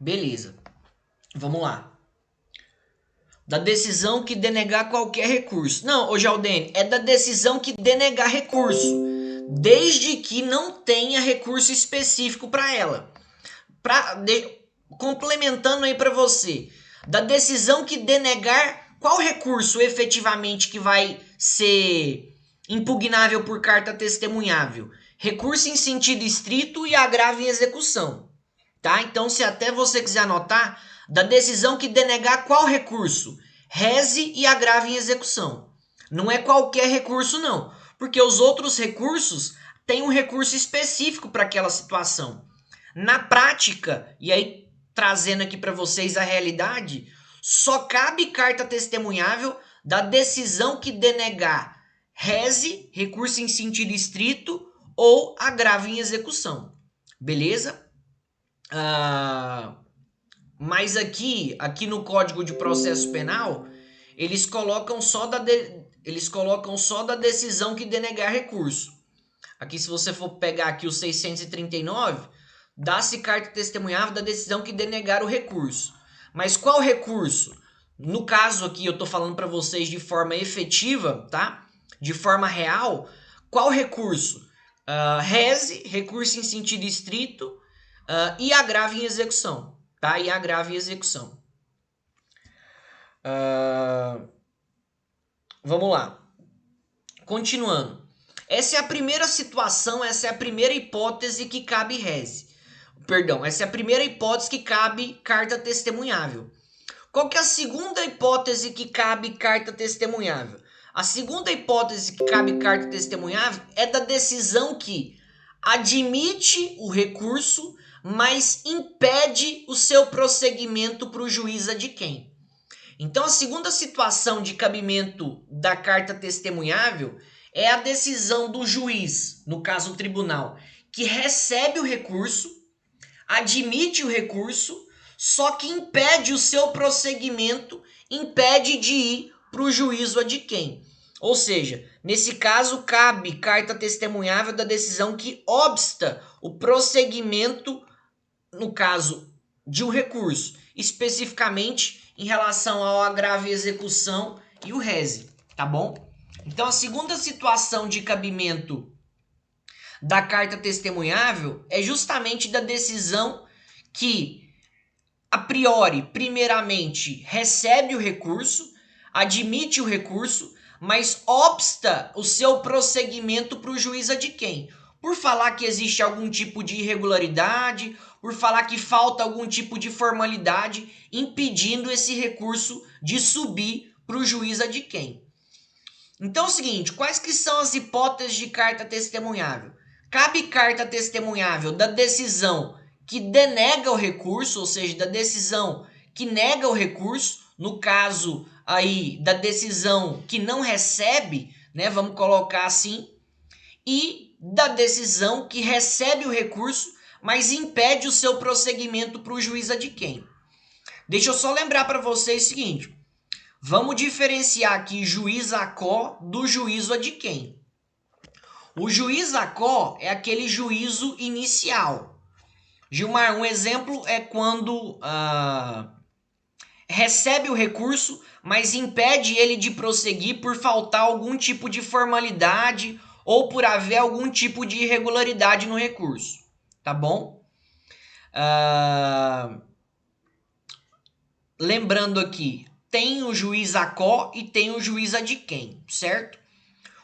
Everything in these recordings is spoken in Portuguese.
Beleza. Vamos lá. Da decisão que denegar qualquer recurso. Não, ô Jaldene, é da decisão que denegar recurso, desde que não tenha recurso específico para ela. Complementando aí para você, da decisão que denegar qual recurso efetivamente que vai ser impugnável por carta testemunhável? Recurso em sentido estrito e agravo em execução. Tá? Então, se até você quiser anotar, da decisão que denegar qual recurso? Reze e agrave em execução. Não é qualquer recurso, não. Porque os outros recursos têm um recurso específico para aquela situação. Na prática, e aí trazendo aqui para vocês a realidade, só cabe carta testemunhável da decisão que denegar reze, recurso em sentido estrito ou agravo em execução. Beleza? Mas aqui no Código de Processo Penal, eles colocam só da decisão que denegar recurso. Aqui, se você for pegar aqui o 639, dá-se carta testemunhável da decisão que denegar o recurso. Mas qual recurso? No caso aqui, eu estou falando para vocês de forma efetiva, tá? De forma real. Qual recurso? Reze, recurso em sentido estrito, e agravo em execução, tá? E agravo em execução. Vamos lá. Continuando. Essa é a primeira situação, essa é a primeira hipótese que cabe reze. Perdão, essa é a primeira hipótese que cabe carta testemunhável. Qual que é a segunda hipótese que cabe carta testemunhável? A segunda hipótese que cabe carta testemunhável é da decisão que admite o recurso, mas impede o seu prosseguimento para o juiz adquém. Então, a segunda situação de cabimento da carta testemunhável é a decisão do juiz, no caso o tribunal, que recebe o recurso, admite o recurso, só que impede o seu prosseguimento, impede de ir para o juízo adquém. Ou seja, nesse caso, cabe carta testemunhável da decisão que obsta o prosseguimento, no caso de um recurso, especificamente em relação ao agravo e execução e o reze, tá bom? Então, a segunda situação de cabimento da carta testemunhável é justamente da decisão que, a priori, primeiramente, recebe o recurso, admite o recurso, mas obsta o seu prosseguimento para o juiz adquém. Por falar que existe algum tipo de irregularidade, por falar que falta algum tipo de formalidade impedindo esse recurso de subir para o juiz adquém. Então é o seguinte, quais que são as hipóteses de carta testemunhável? Cabe carta testemunhável da decisão que denega o recurso, ou seja, da decisão que nega o recurso, no caso aí da decisão que não recebe, né, vamos colocar assim, e da decisão que recebe o recurso, mas impede o seu prosseguimento para o juiz adquém. Deixa eu só lembrar para vocês o seguinte, vamos diferenciar aqui juiz acó do juízo adquém. O juiz acó é aquele juízo inicial. Gilmar, um exemplo é quando recebe o recurso, mas impede ele de prosseguir por faltar algum tipo de formalidade ou por haver algum tipo de irregularidade no recurso. Tá bom? Lembrando aqui, tem o juiz acó e tem o juiz adquém, certo?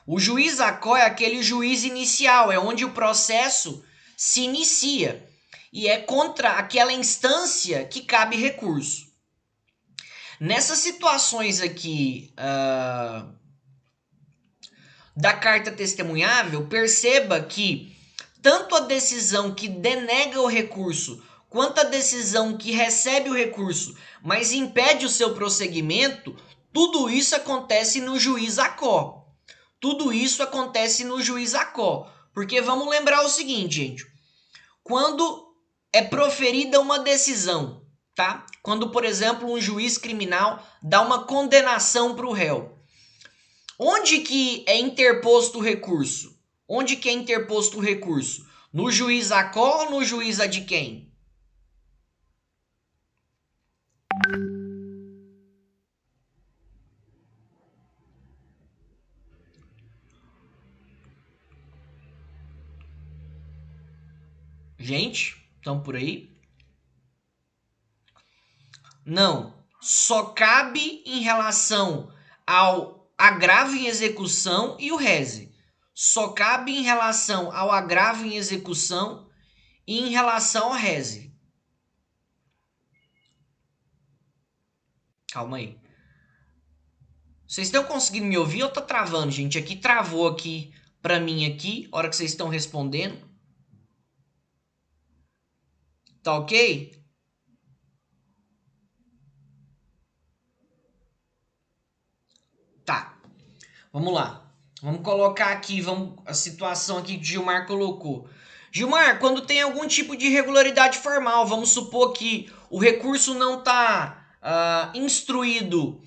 O juiz acó é aquele juiz inicial, é onde o processo se inicia e é contra aquela instância que cabe recurso. Nessas situações aqui da carta testemunhável, perceba que tanto a decisão que denega o recurso quanto a decisão que recebe o recurso, mas impede o seu prosseguimento, tudo isso acontece no juiz acó. Tudo isso acontece no juiz acó. Porque vamos lembrar o seguinte, gente. Quando é proferida uma decisão, tá? Quando, por exemplo, um juiz criminal dá uma condenação para o réu. Onde que é interposto o recurso? Onde que é interposto o recurso? No juiz acó ou no juiz adquém? Gente, estão por aí? Não. Só cabe em relação ao agravo em execução e o reze. Só cabe em relação ao agravo em execução e em relação ao reze. Calma aí. Vocês estão conseguindo me ouvir ou tá travando, gente? Aqui travou aqui pra mim aqui, hora que vocês estão respondendo. Tá ok? Tá. Vamos lá. Vamos colocar aqui a situação aqui que o Gilmar colocou. Gilmar, quando tem algum tipo de irregularidade formal, vamos supor que o recurso não está instruído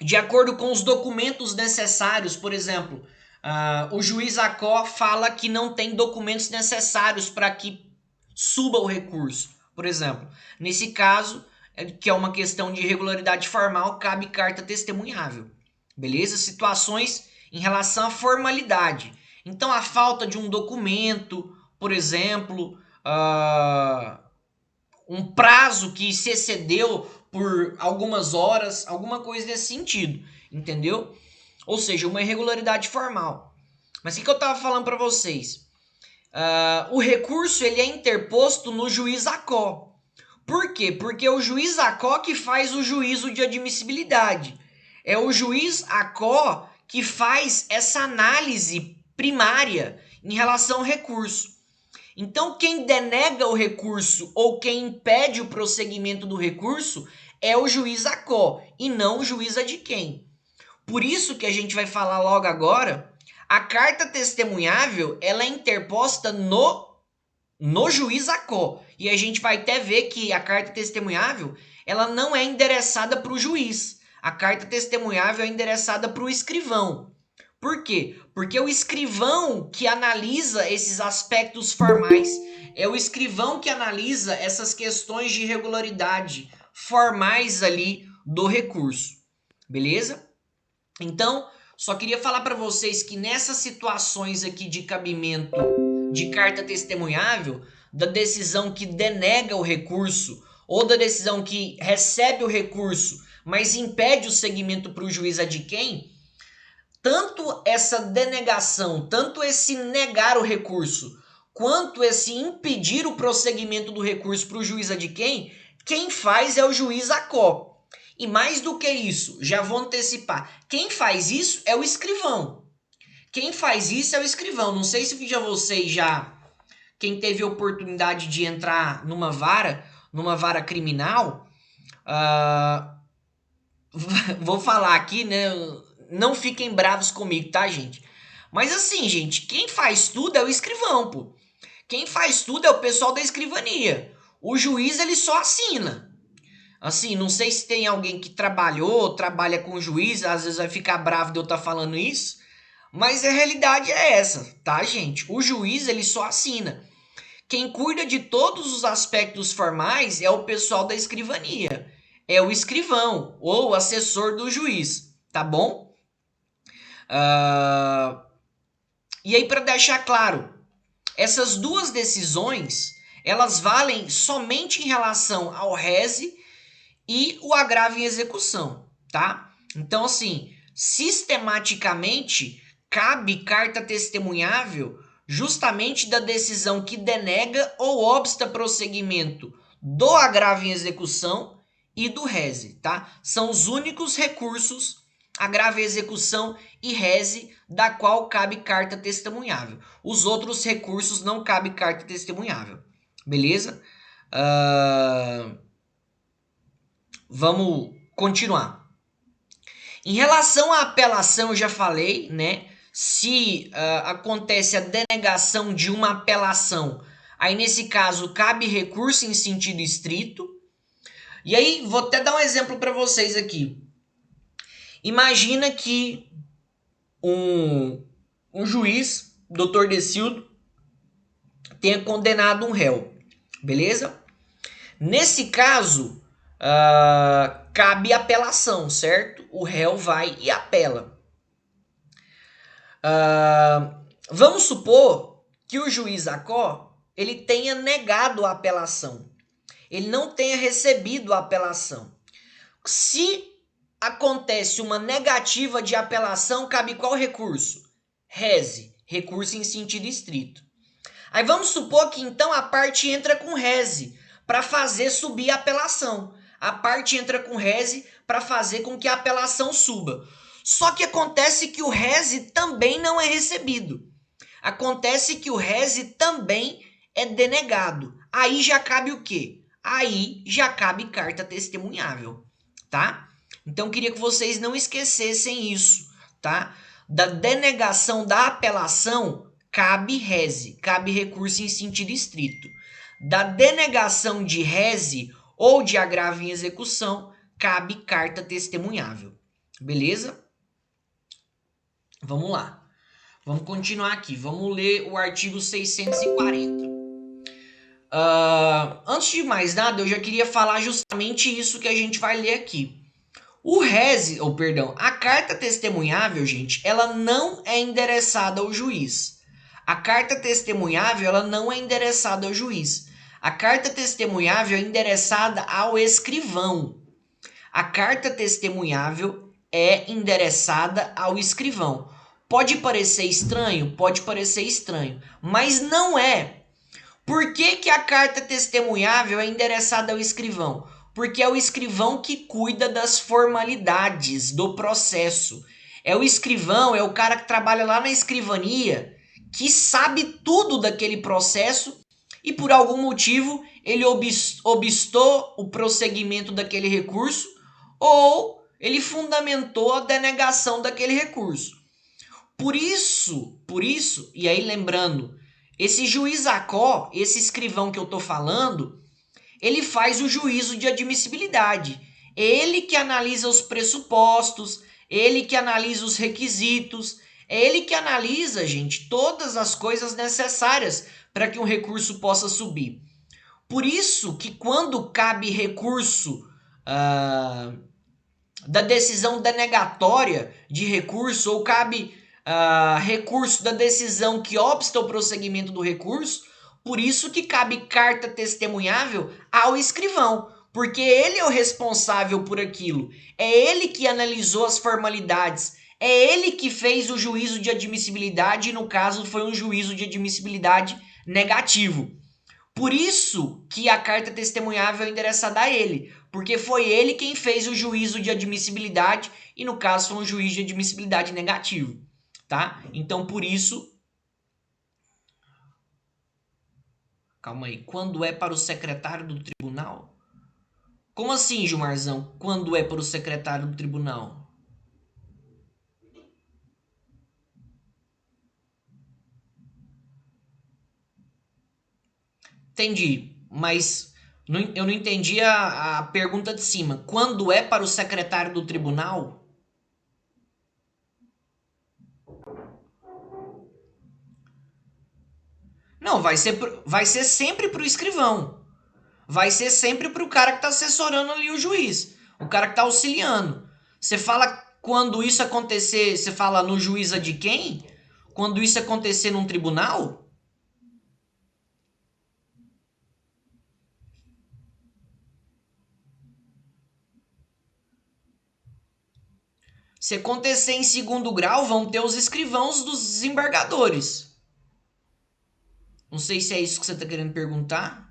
de acordo com os documentos necessários, por exemplo, o juiz ACO fala que não tem documentos necessários para que suba o recurso, por exemplo. Nesse caso, que é uma questão de irregularidade formal, cabe carta testemunhável. Beleza? Situações em relação à formalidade. Então, a falta de um documento, por exemplo, um prazo que se excedeu por algumas horas, alguma coisa desse sentido, entendeu? Ou seja, uma irregularidade formal. Mas o que eu estava falando para vocês? O recurso ele é interposto no juiz ACO. Por quê? Porque é o juiz ACO que faz o juízo de admissibilidade. É o juiz ACO que faz essa análise primária em relação ao recurso. Então, quem denega o recurso ou quem impede o prosseguimento do recurso é o juiz ACO e não o juiz adquém. Por isso que a gente vai falar logo agora, a carta testemunhável ela é interposta no juiz ACO. E a gente vai até ver que a carta testemunhável ela não é endereçada para o juiz. A carta testemunhável é endereçada para o escrivão. Por quê? Porque é o escrivão que analisa esses aspectos formais, é o escrivão que analisa essas questões de irregularidade formais ali do recurso. Beleza? Então, só queria falar para vocês que nessas situações aqui de cabimento de carta testemunhável, da decisão que denega o recurso ou da decisão que recebe o recurso, mas impede o segmento para o juiz adquém, tanto essa denegação, tanto esse negar o recurso, quanto esse impedir o prosseguimento do recurso para o juiz adquém, quem faz é o juiz ACO. E mais do que isso, já vou antecipar, quem faz isso é o escrivão. Quem faz isso é o escrivão. Não sei se vocês já, quem teve a oportunidade de entrar numa vara criminal, vou falar aqui, né? Não fiquem bravos comigo, tá, gente? Mas assim, gente, quem faz tudo é o escrivão, pô. Quem faz tudo é o pessoal da escrivania. O juiz, ele só assina. Assim, não sei se tem alguém que trabalha com o juiz, às vezes vai ficar bravo de eu estar falando isso, mas a realidade é essa, tá, gente? O juiz, ele só assina. Quem cuida de todos os aspectos formais é o pessoal da escrivania. É o escrivão ou assessor do juiz, tá bom? E aí, para deixar claro, essas duas decisões, elas valem somente em relação ao reze e o agravo em execução, tá? Então, assim, sistematicamente, cabe carta testemunhável justamente da decisão que denega ou obsta prosseguimento do agravo em execução e do reze, tá? São os únicos recursos, agravo em execução e reze, da qual cabe carta testemunhável. Os outros recursos não cabe carta testemunhável, beleza? Vamos continuar. Em relação à apelação, eu já falei, né? Se acontece a denegação de uma apelação, aí nesse caso cabe recurso em sentido estrito. E aí, vou até dar um exemplo para vocês aqui. Imagina que um juiz, Dr. Decildo, tenha condenado um réu, beleza? Nesse caso, cabe apelação, certo? O réu vai e apela. Vamos supor que o juiz ACO ele tenha negado a apelação, ele não tenha recebido a apelação. Se acontece uma negativa de apelação, cabe qual recurso? Rese, recurso em sentido estrito. Aí vamos supor que então a parte entra com rese para fazer subir a apelação. A parte entra com rese para fazer com que a apelação suba. Só que acontece que o rese também não é recebido. Acontece que o rese também é denegado. Aí já cabe o quê? Aí já cabe carta testemunhável, tá? Então queria que vocês não esquecessem isso, tá? Da denegação da apelação cabe rese, cabe recurso em sentido estrito. Da denegação de rese ou de agravo em execução, cabe carta testemunhável. Beleza? Vamos lá. Vamos continuar aqui. Vamos ler o artigo 640. Antes de mais nada, eu já queria falar justamente isso que a gente vai ler aqui. O rese, ou perdão, a carta testemunhável, gente, ela não é endereçada ao juiz. A carta testemunhável, ela não é endereçada ao juiz. A carta testemunhável é endereçada ao escrivão. A carta testemunhável é endereçada ao escrivão. Pode parecer estranho? Pode parecer estranho, mas não é. Por que a carta testemunhável é endereçada ao escrivão? Porque é o escrivão que cuida das formalidades do processo. É o escrivão, é o cara que trabalha lá na escrivania, que sabe tudo daquele processo e por algum motivo ele obstou o prosseguimento daquele recurso ou ele fundamentou a denegação daquele recurso. Por isso, e aí lembrando, esse juiz Acó, esse escrivão que eu estou falando, ele faz o juízo de admissibilidade. Ele que analisa os pressupostos, ele que analisa os requisitos, é ele que analisa, gente, todas as coisas necessárias para que um recurso possa subir. Por isso que quando cabe recurso da decisão denegatória de recurso ou cabe recurso da decisão que obsta o prosseguimento do recurso, por isso que cabe carta testemunhável ao escrivão, porque ele é o responsável por aquilo, é ele que analisou as formalidades, é ele que fez o juízo de admissibilidade e no caso foi um juízo de admissibilidade negativo. Por isso que a carta testemunhável é endereçada a ele, porque foi ele quem fez o juízo de admissibilidade e no caso foi um juízo de admissibilidade negativo, tá? Então por isso, calma aí, quando é para o secretário do tribunal? Como assim, Gilmarzão? Quando é para o secretário do tribunal? Entendi, mas eu não entendi a pergunta de cima. Quando é para o secretário do tribunal? Não, vai ser sempre para o escrivão. Vai ser sempre para o cara que está assessorando ali o juiz. O cara que está auxiliando. Você fala quando isso acontecer, você fala no juíza de quem? Quando isso acontecer num tribunal? Se acontecer em segundo grau, vão ter os escrivãos dos desembargadores. Não sei se é isso que você está querendo perguntar.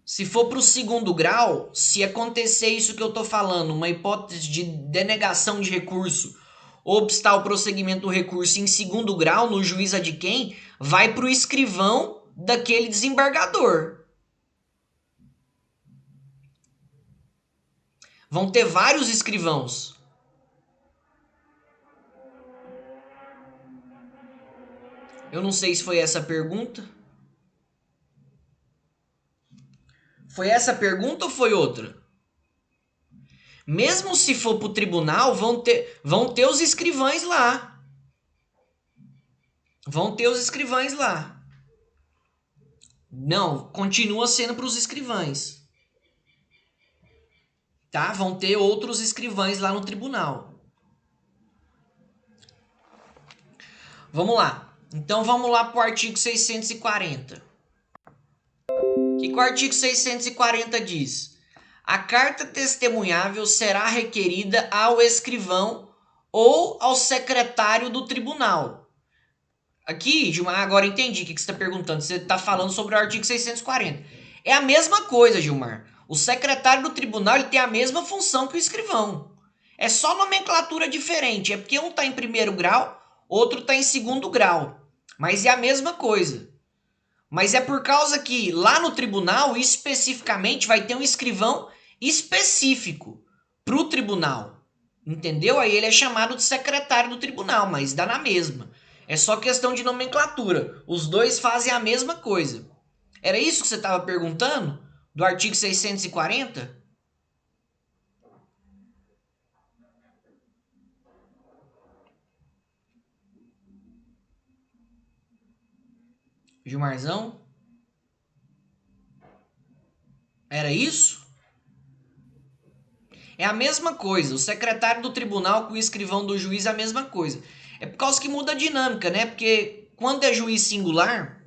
Se for para o segundo grau, se acontecer isso que eu estou falando, uma hipótese de denegação de recurso, obstar o prosseguimento do recurso em segundo grau, no juiz de quem, vai para o escrivão daquele desembargador. Vão ter vários escrivãos. Eu não sei se foi essa a pergunta. Foi essa a pergunta ou foi outra? Mesmo se for para o tribunal, vão ter os escrivães lá. Vão ter os escrivães lá. Não, continua sendo para os escrivães. Tá? Vão ter outros escrivães lá no tribunal. Vamos lá. Então vamos lá para o artigo 640. O que o artigo 640 diz? A carta testemunhável será requerida ao escrivão ou ao secretário do tribunal. Aqui, Gilmar, agora entendi o que você está perguntando. Você está falando sobre o artigo 640. É a mesma coisa, Gilmar. O secretário do tribunal ele tem a mesma função que o escrivão. É só nomenclatura diferente. É porque um está em primeiro grau, outro está em segundo grau. Mas é a mesma coisa. Mas é por causa que lá no tribunal, especificamente, vai ter um escrivão específico para o tribunal. Entendeu? Aí ele é chamado de secretário do tribunal, mas dá na mesma. É só questão de nomenclatura. Os dois fazem a mesma coisa. Era isso que você estava perguntando? Do artigo 640? Gilmarzão? Era isso? É a mesma coisa. O secretário do tribunal com o escrivão do juiz é a mesma coisa. É por causa que muda a dinâmica, né? Porque quando é juiz singular,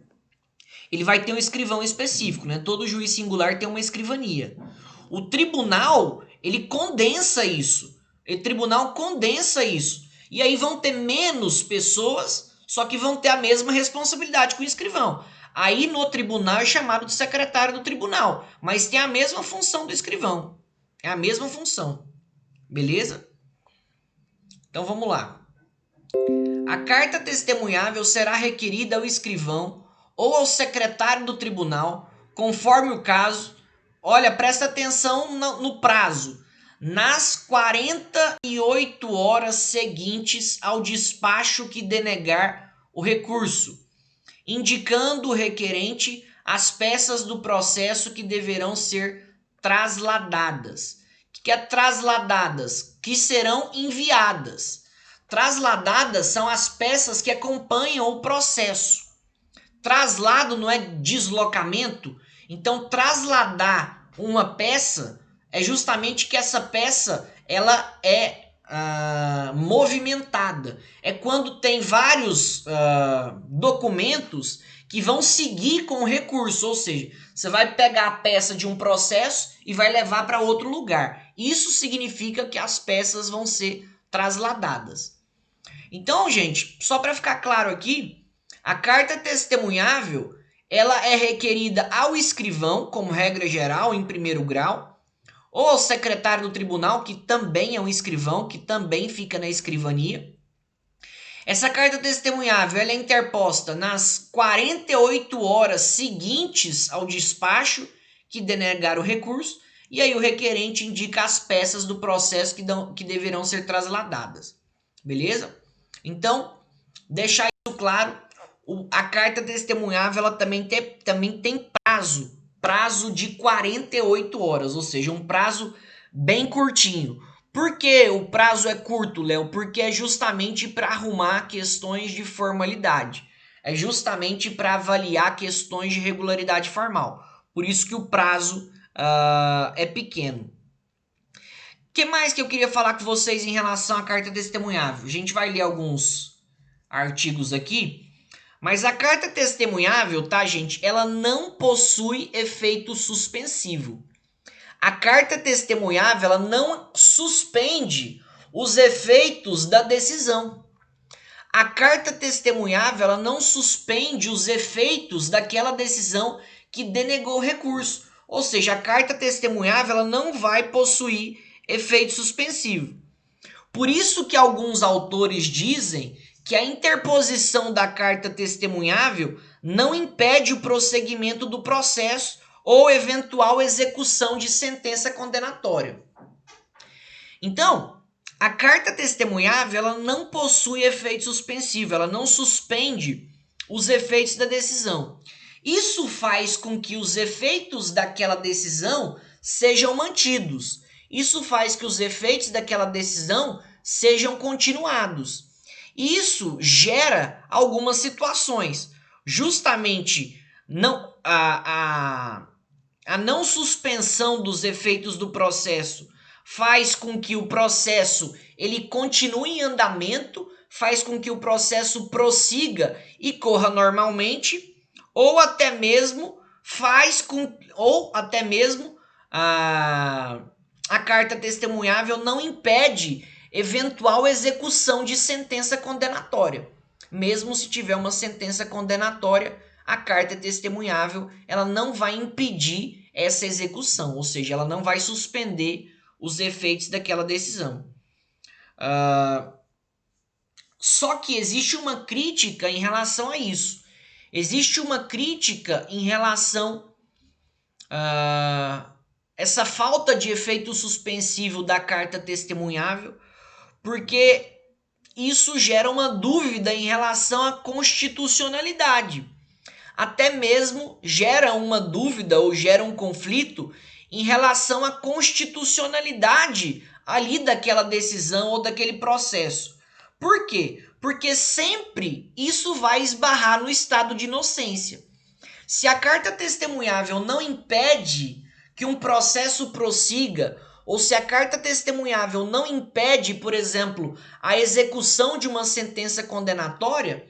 ele vai ter um escrivão específico, né? Todo juiz singular tem uma escrivania. O tribunal, ele condensa isso. O tribunal condensa isso. E aí vão ter menos pessoas, só que vão ter a mesma responsabilidade com o escrivão. Aí no tribunal é chamado de secretário do tribunal, mas tem a mesma função do escrivão. É a mesma função. Beleza? Então vamos lá. A carta testemunhável será requerida ao escrivão ou ao secretário do tribunal, conforme o caso. Olha, presta atenção no prazo. Nas 48 horas seguintes ao despacho que denegar o recurso, indicando o requerente as peças do processo que deverão ser trasladadas. O que é trasladadas? Que serão enviadas. Trasladadas são as peças que acompanham o processo. Traslado não é deslocamento, então trasladar uma peça é justamente que essa peça ela é movimentada. É quando tem vários documentos que vão seguir com o recurso, ou seja, você vai pegar a peça de um processo e vai levar para outro lugar. Isso significa que as peças vão ser trasladadas. Então, gente, só para ficar claro aqui, a carta testemunhável ela é requerida ao escrivão, como regra geral, em primeiro grau, ou ao secretário do tribunal, que também é um escrivão, que também fica na escrivania. Essa carta testemunhável ela é interposta nas 48 horas seguintes ao despacho que denegar o recurso, e aí o requerente indica as peças do processo que deverão ser trasladadas. Beleza? Então, deixar isso claro, a carta testemunhável ela também tem prazo de 48 horas, ou seja, um prazo bem curtinho. Por que o prazo é curto, Léo? Porque é justamente para arrumar questões de formalidade. É justamente para avaliar questões de regularidade formal. Por isso que o prazo é pequeno. O que mais que eu queria falar com vocês em relação à carta testemunhável? A gente vai ler alguns artigos aqui, mas a carta testemunhável, tá, gente? Ela não possui efeito suspensivo. A carta testemunhável ela não suspende os efeitos da decisão. A carta testemunhável ela não suspende os efeitos daquela decisão que denegou o recurso. Ou seja, a carta testemunhável ela não vai possuir efeito suspensivo. Por isso que alguns autores dizem que a interposição da carta testemunhável não impede o prosseguimento do processo ou eventual execução de sentença condenatória. Então, a carta testemunhável ela não possui efeito suspensivo, ela não suspende os efeitos da decisão. Isso faz com que os efeitos daquela decisão sejam mantidos. Isso faz que os efeitos daquela decisão sejam continuados. Isso gera algumas situações. Justamente a não suspensão dos efeitos do processo faz com que o processo ele continue em andamento, faz com que o processo prossiga e corra normalmente, ou até mesmo a carta testemunhável não impede eventual execução de sentença condenatória. Mesmo se tiver uma sentença condenatória, a carta testemunhável ela não vai impedir essa execução, ou seja, ela não vai suspender os efeitos daquela decisão. Só que existe uma crítica em relação a isso. Existe uma crítica em relação a essa falta de efeito suspensivo da carta testemunhável, porque isso gera uma dúvida em relação à constitucionalidade. Até mesmo gera uma dúvida ou gera um conflito em relação à constitucionalidade ali daquela decisão ou daquele processo. Por quê? Porque sempre isso vai esbarrar no estado de inocência. Se a carta testemunhável não impede que um processo prossiga, ou se a carta testemunhável não impede, por exemplo, a execução de uma sentença condenatória,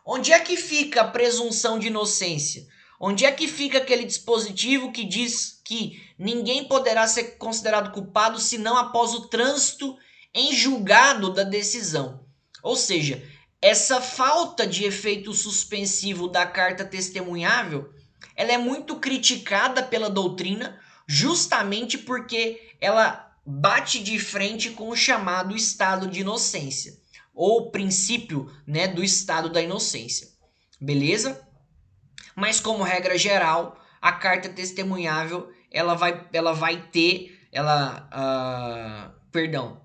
onde é que fica a presunção de inocência? Onde é que fica aquele dispositivo que diz que ninguém poderá ser considerado culpado senão após o trânsito em julgado da decisão? Ou seja, essa falta de efeito suspensivo da carta testemunhável, ela é muito criticada pela doutrina, justamente porque ela bate de frente com o chamado estado de inocência, ou princípio, né, do estado da inocência. Beleza? Mas como regra geral, a carta testemunhável,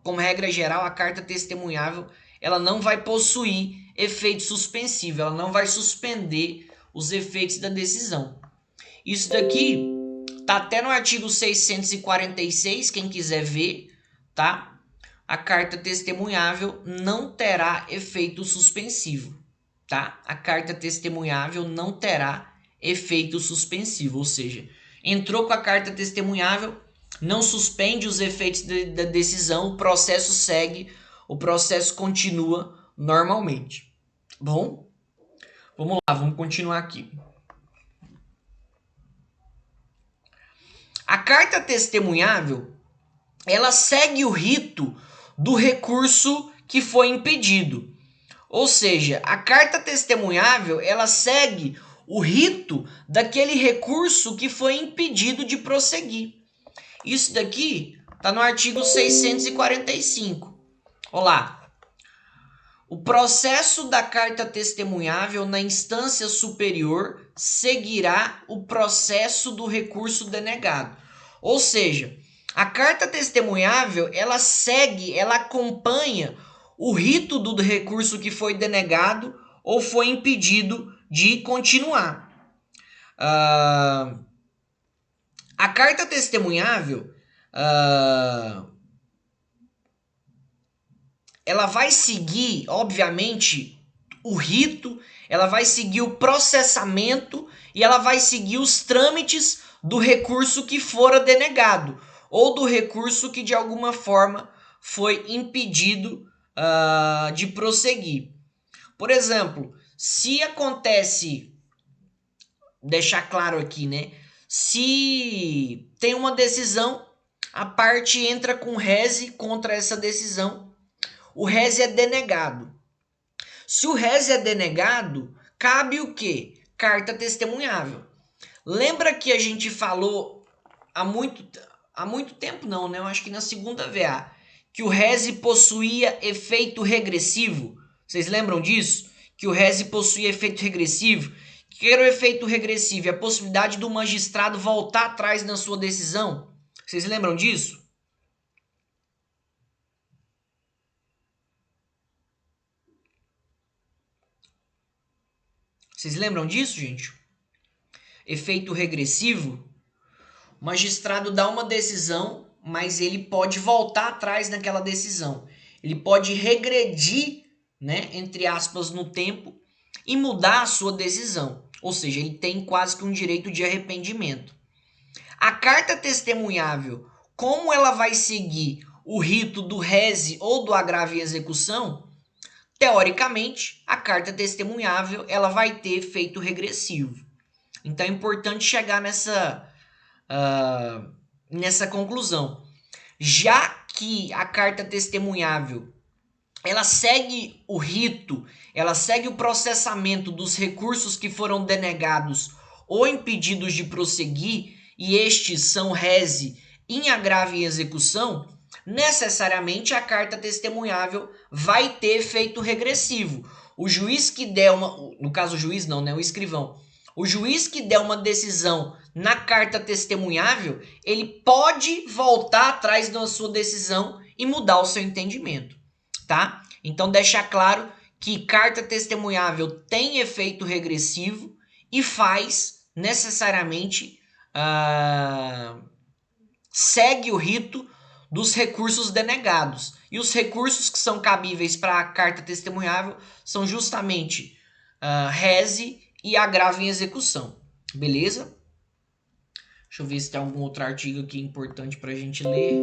como regra geral, a carta testemunhável, ela não vai possuir efeito suspensivo, ela não vai suspender os efeitos da decisão. Isso daqui tá até no artigo 646, quem quiser ver, tá? A carta testemunhável não terá efeito suspensivo, tá? A carta testemunhável não terá efeito suspensivo, ou seja, entrou com a carta testemunhável, não suspende os efeitos da decisão, o processo segue, o processo continua normalmente. Bom, vamos lá, vamos continuar aqui. A carta testemunhável, ela segue o rito do recurso que foi impedido. Ou seja, a carta testemunhável, ela segue o rito daquele recurso que foi impedido de prosseguir. Isso daqui está no artigo 645. Olá. O processo da carta testemunhável na instância superior seguirá o processo do recurso denegado. Ou seja, a carta testemunhável, ela acompanha o rito do recurso que foi denegado ou foi impedido de continuar. A carta testemunhável, ela vai seguir, obviamente, o rito, ela vai seguir o processamento e ela vai seguir os trâmites do recurso que fora denegado ou do recurso que de alguma forma foi impedido de prosseguir. Por exemplo, se acontece, deixar claro aqui, né? Se tem uma decisão, a parte entra com rese contra essa decisão, o rese é denegado. Se o rese é denegado, cabe o quê? Carta testemunhável. Lembra que a gente falou há muito tempo não, né? Eu acho que na segunda VA, que o rese possuía efeito regressivo. Vocês lembram disso? Que o rese possuía efeito regressivo. O que era o efeito regressivo? A possibilidade do magistrado voltar atrás na sua decisão. Vocês lembram disso? Vocês lembram disso, gente? Efeito regressivo. O magistrado dá uma decisão, mas ele pode voltar atrás naquela decisão. Ele pode regredir, né, entre aspas, no tempo e mudar a sua decisão. Ou seja, ele tem quase que um direito de arrependimento. A carta testemunhável, como ela vai seguir o rito do rese ou do agravo em execução, teoricamente, a carta testemunhável ela vai ter efeito regressivo. Então é importante chegar nessa conclusão. Já que a carta testemunhável ela segue o rito, ela segue o processamento dos recursos que foram denegados ou impedidos de prosseguir, e estes são rese, em agravo e execução, necessariamente a carta testemunhável vai ter efeito regressivo. O juiz que der uma... No caso, o juiz não, né? O escrivão. O juiz que der uma decisão na carta testemunhável, ele pode voltar atrás da sua decisão e mudar o seu entendimento, tá? Então, deixar claro que carta testemunhável tem efeito regressivo e faz necessariamente segue o rito dos recursos denegados. E os recursos que são cabíveis para a carta testemunhável são justamente rese e agravo em execução. Beleza? Deixa eu ver se tem algum outro artigo aqui importante para a gente ler.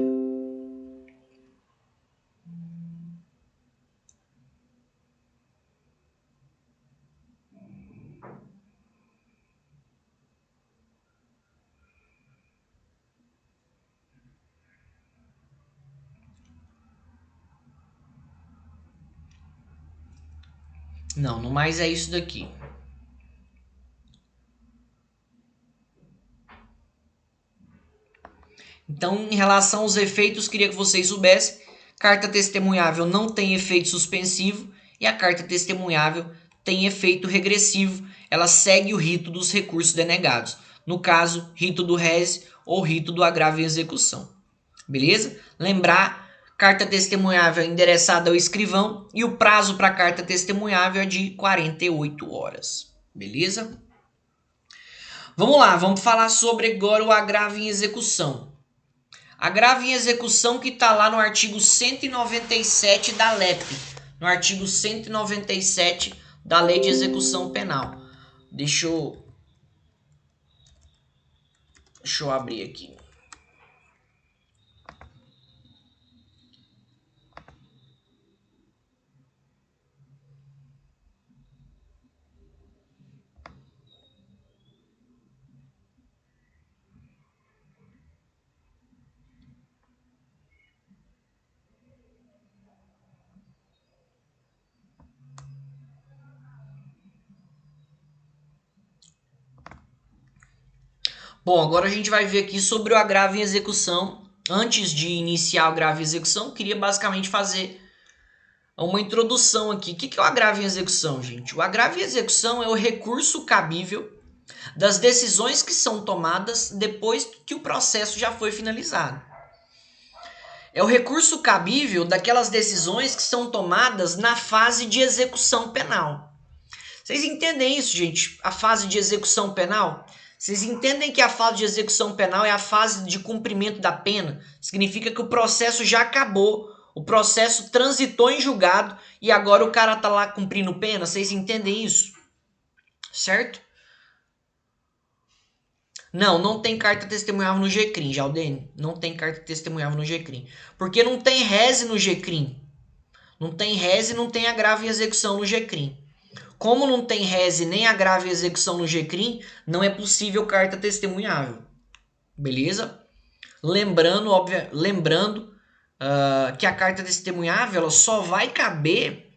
Não, no mais é isso daqui. Então, em relação aos efeitos, queria que vocês soubessem. Carta testemunhável não tem efeito suspensivo e a carta testemunhável tem efeito regressivo. Ela segue o rito dos recursos denegados. No caso, rito do rese ou rito do agravo em execução. Beleza? Lembrar, carta testemunhável é endereçada ao escrivão e o prazo para a carta testemunhável é de 48 horas. Beleza? Vamos lá, vamos falar sobre agora o agravo em execução. Agravo em execução que está lá no artigo 197 da LEP, no artigo 197 da Lei de Execução Penal. Deixa eu abrir aqui. Bom, agora a gente vai ver aqui sobre o agravo em execução. Antes de iniciar o agravo em execução, eu queria basicamente fazer uma introdução aqui. O que é o agravo em execução, gente? O agravo em execução é o recurso cabível das decisões que são tomadas depois que o processo já foi finalizado. É o recurso cabível daquelas decisões que são tomadas na fase de execução penal. Vocês entendem isso, gente? A fase de execução penal? Vocês entendem que a fase de execução penal é a fase de cumprimento da pena? Significa que o processo já acabou, o processo transitou em julgado e agora o cara tá lá cumprindo pena. Vocês entendem isso? Certo? Não tem carta testemunhável no GCRIM, Jaldene. Não tem carta testemunhável no GCRIM. Porque não tem rese no GCRIM. Não tem rese e não tem agravo em execução no GCRIM. Como não tem rese nem agravo em execução no GCRIM, não é possível carta testemunhável. Beleza? Lembrando que a carta testemunhável ela só vai caber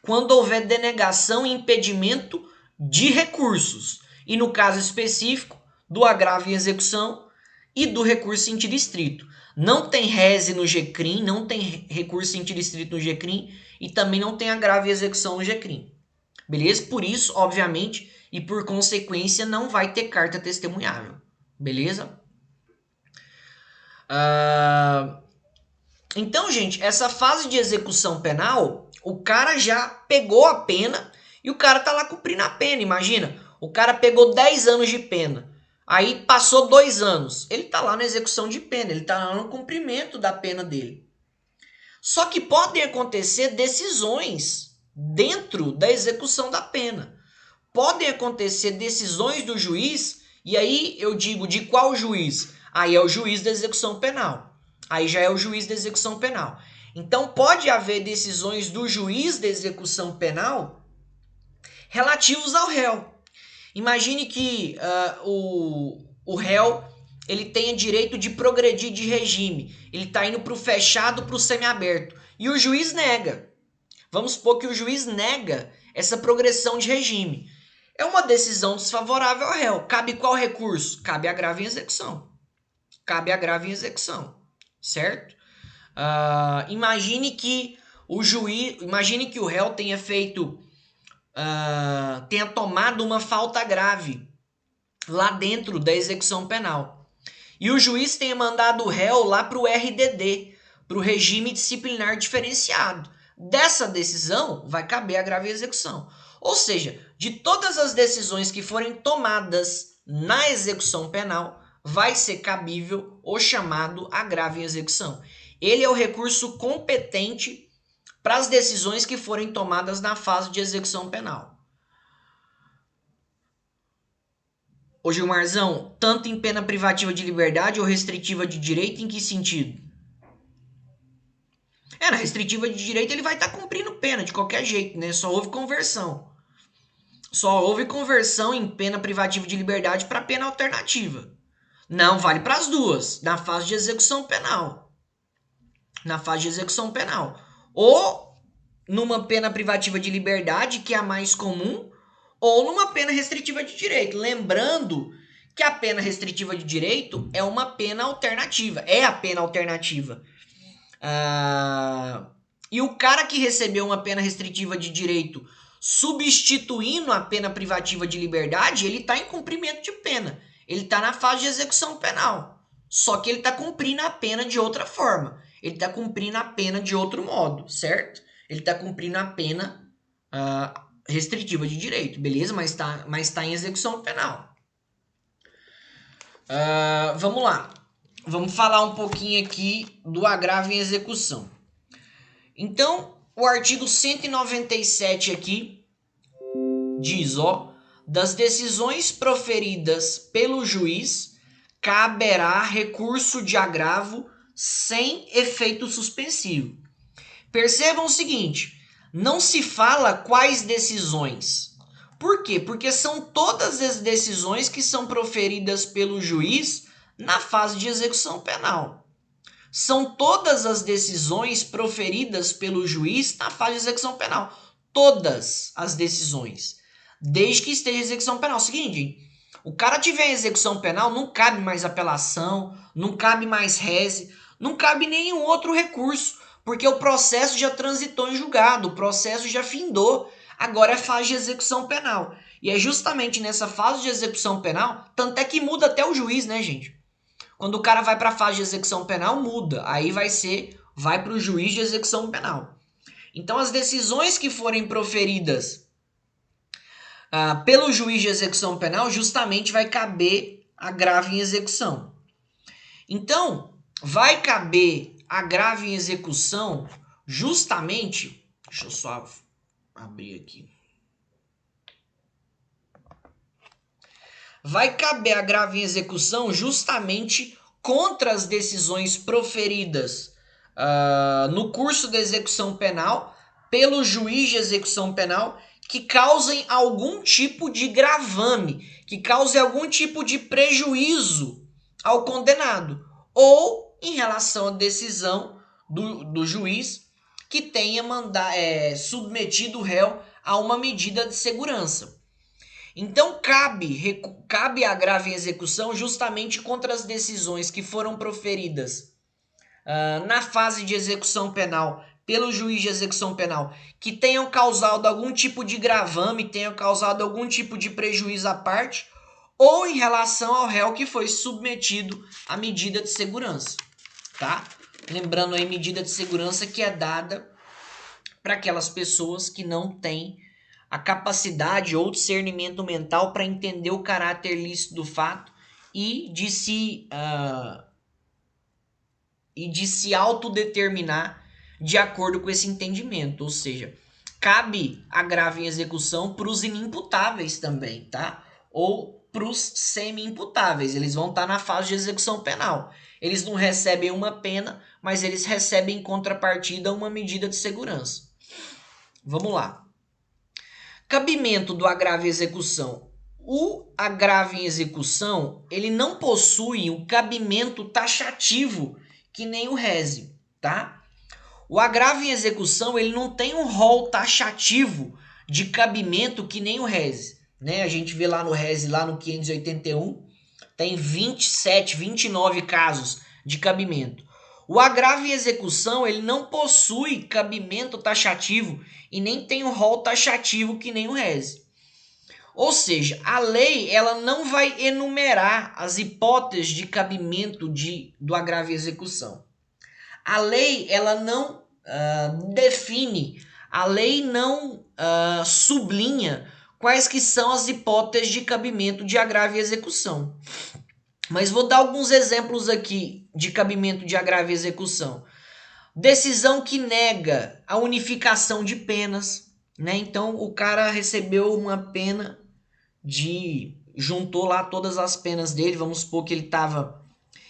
quando houver denegação e impedimento de recursos. E no caso específico, do agravo em execução e do recurso intidistrito. Não tem rese no GCRIM, não tem recurso intidistrito no GCRIM e também não tem agravo em execução no GCRIM. Beleza? Por isso, obviamente, e por consequência, não vai ter carta testemunhável. Beleza? Então, gente, essa fase de execução penal, o cara já pegou a pena e o cara tá lá cumprindo a pena. Imagina, o cara pegou 10 anos de pena. Aí passou 2 anos. Ele tá lá na execução de pena, ele tá lá no cumprimento da pena dele. Só que podem acontecer decisões dentro da execução da pena. Podem acontecer decisões do juiz, e aí eu digo de qual juiz? Aí é o juiz da execução penal. Aí já é o juiz da execução penal. Então pode haver decisões do juiz da execução penal relativos ao réu. Imagine que o réu ele tenha direito de progredir de regime. Ele está indo para o fechado, para o semiaberto. E o juiz nega. Vamos supor que o juiz nega essa progressão de regime. É uma decisão desfavorável ao réu. Cabe qual recurso? Cabe agravo em execução. Cabe agravo em execução. Certo? Imagine que o réu tenha feito, tenha tomado uma falta grave lá dentro da execução penal. E o juiz tenha mandado o réu lá para o RDD, para o regime disciplinar diferenciado. Dessa decisão vai caber agravo em execução. Ou seja, de todas as decisões que forem tomadas na execução penal, vai ser cabível o chamado agravo em execução. Ele é o recurso competente para as decisões que forem tomadas na fase de execução penal. Ô Gilmarzão, tanto em pena privativa de liberdade ou restritiva de direito, em que sentido? Na restritiva de direito ele vai estar cumprindo pena de qualquer jeito, né? Só houve conversão. Só houve conversão em pena privativa de liberdade para pena alternativa. Não vale para as duas, na fase de execução penal. Na fase de execução penal. Ou numa pena privativa de liberdade, que é a mais comum, ou numa pena restritiva de direito. Lembrando que a pena restritiva de direito é uma pena alternativa. É a pena alternativa. E o cara que recebeu uma pena restritiva de direito substituindo a pena privativa de liberdade, ele está em cumprimento de pena. Ele está na fase de execução penal. Só que ele está cumprindo a pena de outra forma. Ele está cumprindo a pena de outro modo, certo? Ele está cumprindo a pena restritiva de direito, beleza? Mas tá em execução penal. Vamos lá. Vamos falar um pouquinho aqui do agravo em execução. Então, o artigo 197 aqui diz, das decisões proferidas pelo juiz, caberá recurso de agravo sem efeito suspensivo. Percebam o seguinte, não se fala quais decisões. Por quê? Porque são todas as decisões que são proferidas pelo juiz na fase de execução penal. São todas as decisões proferidas pelo juiz na fase de execução penal. Todas as decisões. Desde que esteja em execução penal. Seguinte, o cara tiver em execução penal, não cabe mais apelação, não cabe mais reze, não cabe nenhum outro recurso, porque o processo já transitou em julgado, o processo já findou. Agora é fase de execução penal. E é justamente nessa fase de execução penal, tanto é que muda até o juiz, né, gente? Quando o cara vai para a fase de execução penal, muda. Aí vai para o juiz de execução penal. Então, as decisões que forem proferidas pelo juiz de execução penal, justamente vai caber agravo em execução. Então, vai caber agravo em execução justamente... Deixa eu só abrir aqui. Vai caber agravo em execução justamente contra as decisões proferidas no curso da execução penal pelo juiz de execução penal que causem algum tipo de gravame, que causem algum tipo de prejuízo ao condenado, ou em relação à decisão do juiz que tenha submetido o réu a uma medida de segurança. Então cabe agravo em execução justamente contra as decisões que foram proferidas na fase de execução penal pelo juiz de execução penal que tenham causado algum tipo de gravame, tenham causado algum tipo de prejuízo à parte, ou em relação ao réu que foi submetido à medida de segurança, tá? Lembrando aí, medida de segurança que é dada para aquelas pessoas que não têm a capacidade ou discernimento mental para entender o caráter lícito do fato e de se autodeterminar de acordo com esse entendimento. Ou seja, cabe agravo em execução para os inimputáveis também, tá? Ou para os semi-imputáveis. Eles vão estar na fase de execução penal. Eles não recebem uma pena, mas eles recebem em contrapartida uma medida de segurança. Vamos lá. Cabimento do agravo em execução. O agravo em execução, ele não possui um cabimento taxativo que nem o rese, tá? O agravo em execução, ele não tem um rol taxativo de cabimento que nem o rese, né? A gente vê lá no rese, lá no 581, tem 27, 29 casos de cabimento. O agravo em execução, ele não possui cabimento taxativo e nem tem um rol taxativo que nem o rese. Ou seja, a lei ela não vai enumerar as hipóteses de cabimento do agravo em execução. A lei ela não define, a lei não sublinha quais que são as hipóteses de cabimento de agravo e execução. Mas vou dar alguns exemplos aqui de cabimento de agravo e execução. Decisão que nega a unificação de penas, né? Então o cara recebeu uma pena juntou lá todas as penas dele, vamos supor que ele estava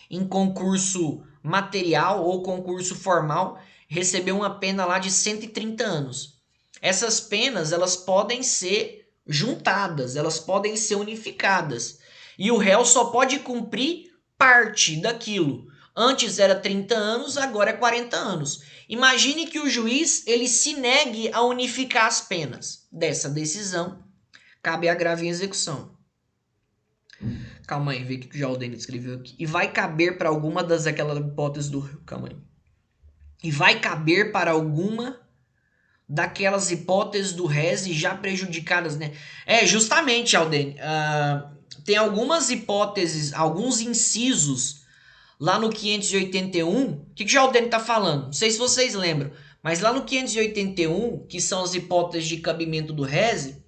em concurso material ou concurso formal, recebeu uma pena lá de 130 anos. Essas penas, elas podem ser juntadas, elas podem ser unificadas. E o réu só pode cumprir parte daquilo. Antes era 30 anos, agora é 40 anos. Imagine que o juiz ele se negue a unificar as penas. Dessa decisão, cabe agravo em execução. Calma aí, vê o que o Jaldene escreveu aqui. E vai caber para alguma daquelas hipóteses do... Calma aí. E vai caber para alguma daquelas hipóteses do rese já prejudicadas, né? Justamente, Jaldene. Tem algumas hipóteses, alguns incisos lá no 581. O que o Jaldene está falando? Não sei se vocês lembram, mas lá no 581, que são as hipóteses de cabimento do rese,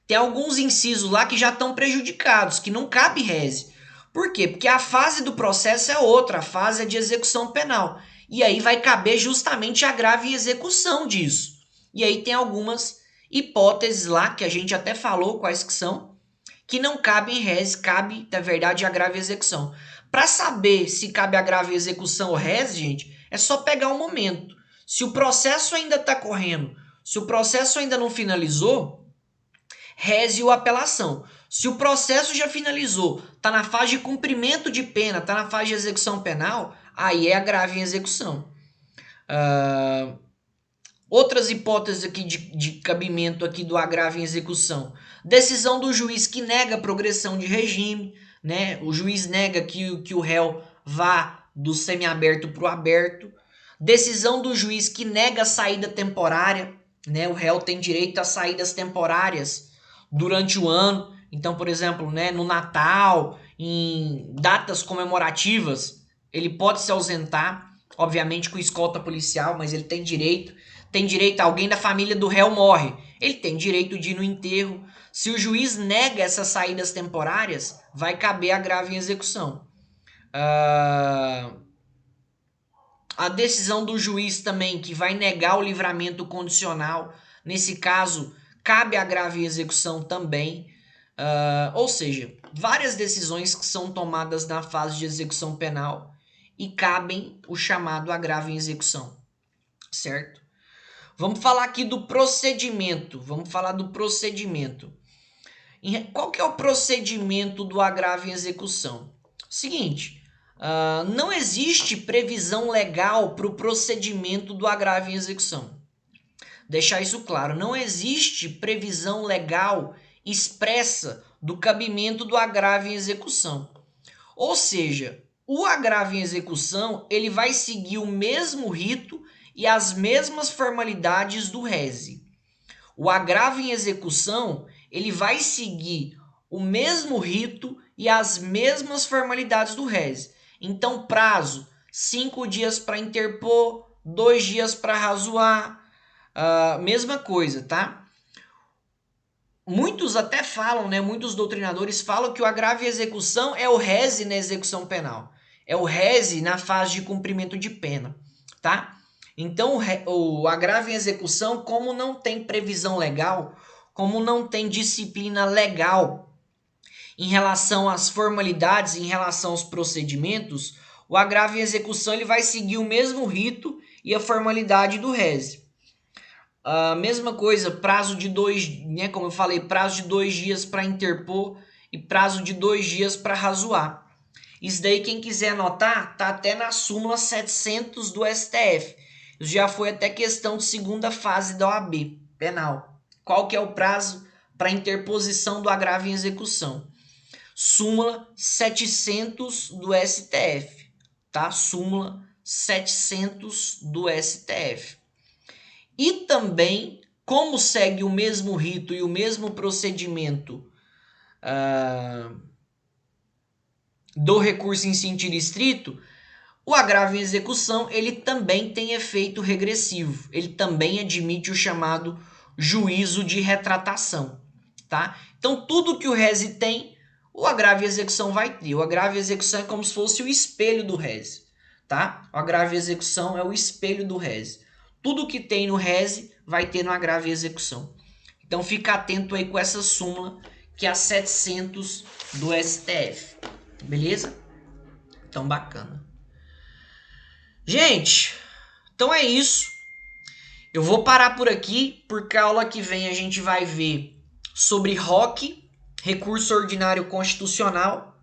tem alguns incisos lá que já estão prejudicados, que não cabe rese. Por quê? Porque a fase do processo é outra, a fase é de execução penal. E aí vai caber justamente agravo e execução disso. E aí tem algumas hipóteses lá, que a gente até falou quais que são, que não cabem rese, cabe, na verdade, agravo e execução. Para saber se cabe agravo e execução ou rese, gente, é só pegar um momento. Se o processo ainda está correndo, se o processo ainda não finalizou, rese ou apelação. Se o processo já finalizou, está na fase de cumprimento de pena, está na fase de execução penal, aí é agravo em execução. Outras hipóteses aqui de cabimento aqui do agravo em execução. Decisão do juiz que nega a progressão de regime, né? O juiz nega que o réu vá do semiaberto para o aberto. Decisão do juiz que nega a saída temporária, né? O réu tem direito a saídas temporárias durante o ano. Então, por exemplo, né, no Natal, em datas comemorativas, ele pode se ausentar, obviamente com escolta policial, mas ele tem direito. Tem direito, alguém da família do réu morre, ele tem direito de ir no enterro. Se o juiz nega essas saídas temporárias, vai caber agravo em execução. A decisão do juiz também, que vai negar o livramento condicional, nesse caso, cabe agravo em execução também. Ou seja, várias decisões que são tomadas na fase de execução penal e cabem o chamado agravo em execução, certo? Vamos falar aqui do procedimento. Qual que é o procedimento do agravo em execução? Seguinte, não existe previsão legal para o procedimento do agravo em execução. Deixar isso claro, não existe previsão legal expressa do cabimento do agravo em execução. Ou seja, o agravo em execução ele vai seguir o mesmo rito e as mesmas formalidades do rese. O agravo em execução ele vai seguir o mesmo rito e as mesmas formalidades do rese. Então, prazo, 5 dias para interpor, 2 dias para razoar, mesma coisa, tá? Muitos até falam, né? Muitos doutrinadores falam que o agravo em execução é o rese na execução penal. É o rese na fase de cumprimento de pena, tá? Então, o agravo em execução, como não tem previsão legal, como não tem disciplina legal em relação às formalidades, em relação aos procedimentos, o agravo em execução ele vai seguir o mesmo rito e a formalidade do reze. A mesma coisa, prazo de 2, né, como eu falei, prazo de 2 dias para interpor e prazo de 2 dias para razoar. Isso daí, quem quiser anotar, tá até na súmula 700 do STF. Isso já foi até questão de segunda fase da OAB penal. Qual que é o prazo para interposição do agravo em execução? Súmula 700 do STF, tá? Súmula 700 do STF. E também, como segue o mesmo rito e o mesmo procedimento do recurso em sentido estrito, o agravo em execução ele também tem efeito regressivo. Ele também admite o chamado juízo de retratação, tá? Então, tudo que o reze tem, o agravo em execução vai ter. O agravo em execução é como se fosse o espelho do reze, tá? O agravo em execução é o espelho do reze. Tudo que tem no reze vai ter no agravo em execução. Então, fica atento aí com essa súmula, que é a 700 do STF. Beleza? Então, bacana. Gente, então é isso. Eu vou parar por aqui, porque a aula que vem a gente vai ver sobre ROC, Recurso Ordinário Constitucional.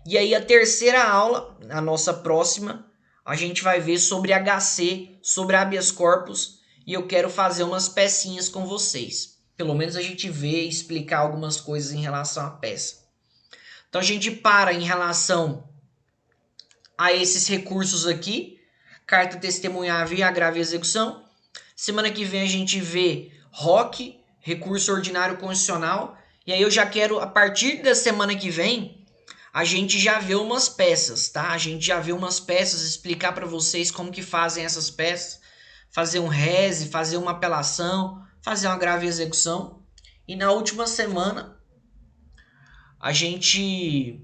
E aí a terceira aula, a nossa próxima, a gente vai ver sobre HC, sobre habeas corpus. E eu quero fazer umas pecinhas com vocês. Pelo menos a gente vê e explicar algumas coisas em relação à peça. Então a gente para em relação a esses recursos aqui, carta testemunhável e agravo em execução. Semana que vem a gente vê ROC, Recurso Ordinário Constitucional. E aí eu já quero, a partir da semana que vem, a gente já vê umas peças, tá? A gente já vê umas peças, explicar para vocês como que fazem essas peças. Fazer um reze, fazer uma apelação, fazer uma agravo em execução. E na última semana, a gente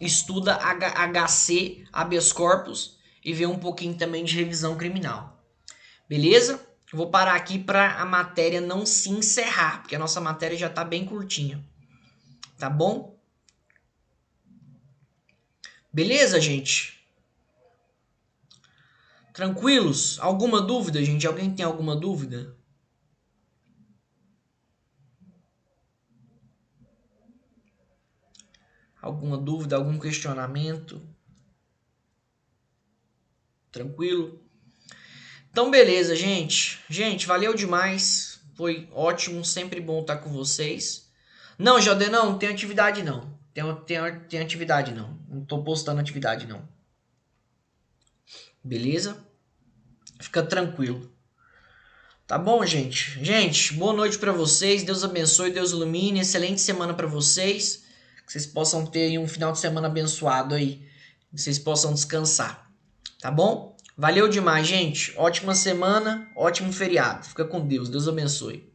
estuda HC, habeas corpus, e vê um pouquinho também de revisão criminal. Beleza? Eu vou parar aqui para a matéria não se encerrar, porque a nossa matéria já está bem curtinha. Tá bom? Beleza, gente? Tranquilos? Alguma dúvida, gente? Alguém tem alguma dúvida? Alguma dúvida, algum questionamento? Tranquilo? Então, beleza, gente. Gente, valeu demais. Foi ótimo, sempre bom estar com vocês. Não, Jodê, não tem atividade não. Tem atividade não. Não tô postando atividade não. Beleza? Fica tranquilo. Tá bom, gente? Gente, boa noite para vocês. Deus abençoe, Deus ilumine. Excelente semana para vocês. Que vocês possam ter aí um final de semana abençoado aí. Que vocês possam descansar. Tá bom? Valeu demais, gente. Ótima semana, ótimo feriado. Fica com Deus. Deus abençoe.